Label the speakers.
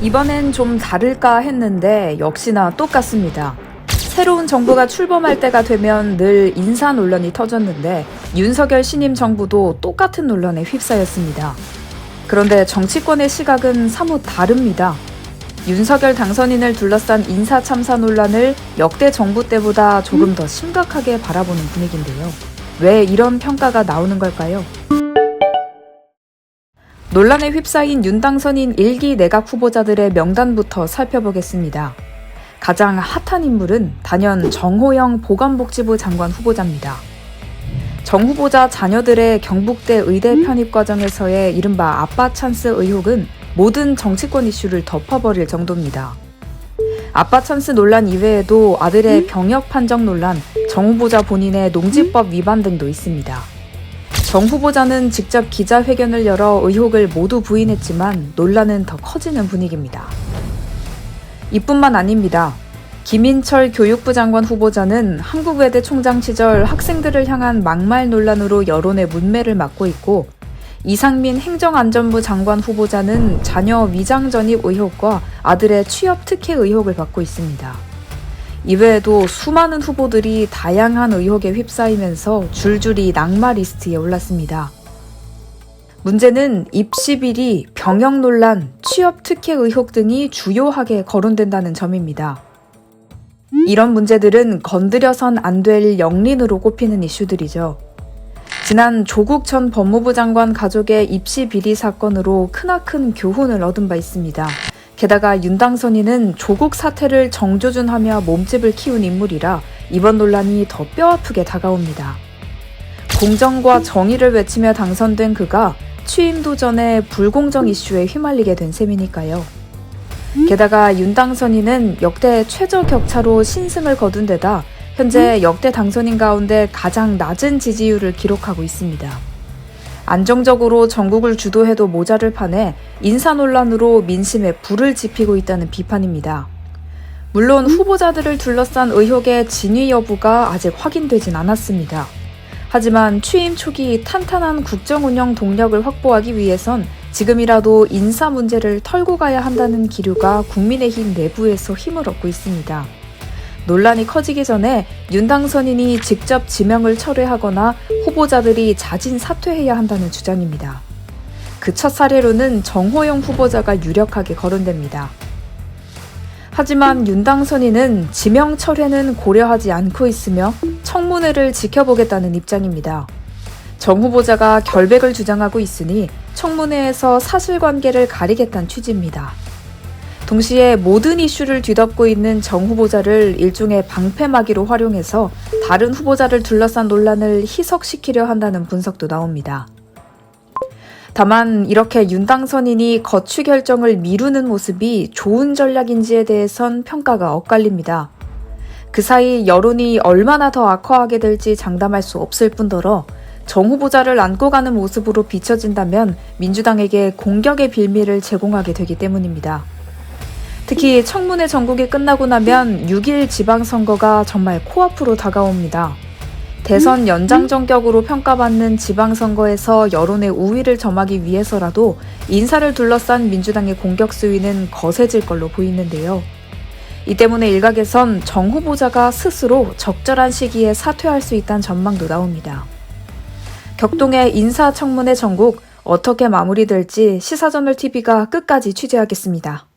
Speaker 1: 이번엔 좀 다를까 했는데 역시나 똑같습니다. 새로운 정부가 출범할 때가 되면 늘 인사 논란이 터졌는데 윤석열 신임 정부도 똑같은 논란에 휩싸였습니다. 그런데 정치권의 시각은 사뭇 다릅니다. 윤석열 당선인을 둘러싼 인사 참사 논란을 역대 정부 때보다 조금 더 심각하게 바라보는 분위기인데요. 왜 이런 평가가 나오는 걸까요? 논란에 휩싸인 윤 당선인 1기 내각 후보자들의 명단부터 살펴보겠습니다. 가장 핫한 인물은 단연 정호영 보건복지부 장관 후보자입니다. 정 후보자 자녀들의 경북대 의대 편입 과정에서의 이른바 아빠 찬스 의혹은 모든 정치권 이슈를 덮어버릴 정도입니다. 아빠 찬스 논란 이외에도 아들의 병역 판정 논란, 정 후보자 본인의 농지법 위반 등도 있습니다. 정 후보자는 직접 기자회견을 열어 의혹을 모두 부인했지만 논란은 더 커지는 분위기입니다. 이뿐만 아닙니다. 김인철 교육부 장관 후보자는 한국외대 총장 시절 학생들을 향한 막말 논란으로 여론의 문매를 맡고 있고, 이상민 행정안전부 장관 후보자는 자녀 위장 전입 의혹과 아들의 취업 특혜 의혹을 받고 있습니다. 이외에도 수많은 후보들이 다양한 의혹에 휩싸이면서 줄줄이 낙마 리스트에 올랐습니다. 문제는 입시 비리, 병역 논란, 취업 특혜 의혹 등이 주요하게 거론된다는 점입니다. 이런 문제들은 건드려선 안 될 영린으로 꼽히는 이슈들이죠. 지난 조국 전 법무부 장관 가족의 입시 비리 사건으로 크나큰 교훈을 얻은 바 있습니다. 게다가 윤 당선인은 조국 사태를 정조준하며 몸집을 키운 인물이라 이번 논란이 더 뼈아프게 다가옵니다. 공정과 정의를 외치며 당선된 그가 취임도 전에 불공정 이슈에 휘말리게 된 셈이니까요. 게다가 윤 당선인은 역대 최저 격차로 신승을 거둔 데다 현재 역대 당선인 가운데 가장 낮은 지지율을 기록하고 있습니다. 안정적으로 전국을 주도해도 모자를 파내 인사 논란으로 민심에 불을 지피고 있다는 비판입니다. 물론 후보자들을 둘러싼 의혹의 진위 여부가 아직 확인되진 않았습니다. 하지만 취임 초기 탄탄한 국정 운영 동력을 확보하기 위해선 지금이라도 인사 문제를 털고 가야 한다는 기류가 국민의힘 내부에서 힘을 얻고 있습니다. 논란이 커지기 전에 윤 당선인이 직접 지명을 철회하거나 후보자들이 자진 사퇴해야 한다는 주장입니다. 그 첫 사례로는 정호영 후보자가 유력하게 거론됩니다. 하지만 윤 당선인은 지명 철회는 고려하지 않고 있으며 청문회를 지켜보겠다는 입장입니다. 정 후보자가 결백을 주장하고 있으니 청문회에서 사실관계를 가리겠다는 취지입니다. 동시에 모든 이슈를 뒤덮고 있는 정 후보자를 일종의 방패막이로 활용해서 다른 후보자를 둘러싼 논란을 희석시키려 한다는 분석도 나옵니다. 다만 이렇게 윤 당선인이 거취 결정을 미루는 모습이 좋은 전략인지에 대해선 평가가 엇갈립니다. 그 사이 여론이 얼마나 더 악화하게 될지 장담할 수 없을 뿐더러 정 후보자를 안고 가는 모습으로 비춰진다면 민주당에게 공격의 빌미를 제공하게 되기 때문입니다. 특히 청문회 전국이 끝나고 나면 6일 지방선거가 정말 코앞으로 다가옵니다. 대선 연장 전격으로 평가받는 지방선거에서 여론의 우위를 점하기 위해서라도 인사를 둘러싼 민주당의 공격 수위는 거세질 걸로 보이는데요. 이 때문에 일각에선 정 후보자가 스스로 적절한 시기에 사퇴할 수 있다는 전망도 나옵니다. 격동의 인사청문회 전국 어떻게 마무리될지 시사저널TV가 끝까지 취재하겠습니다.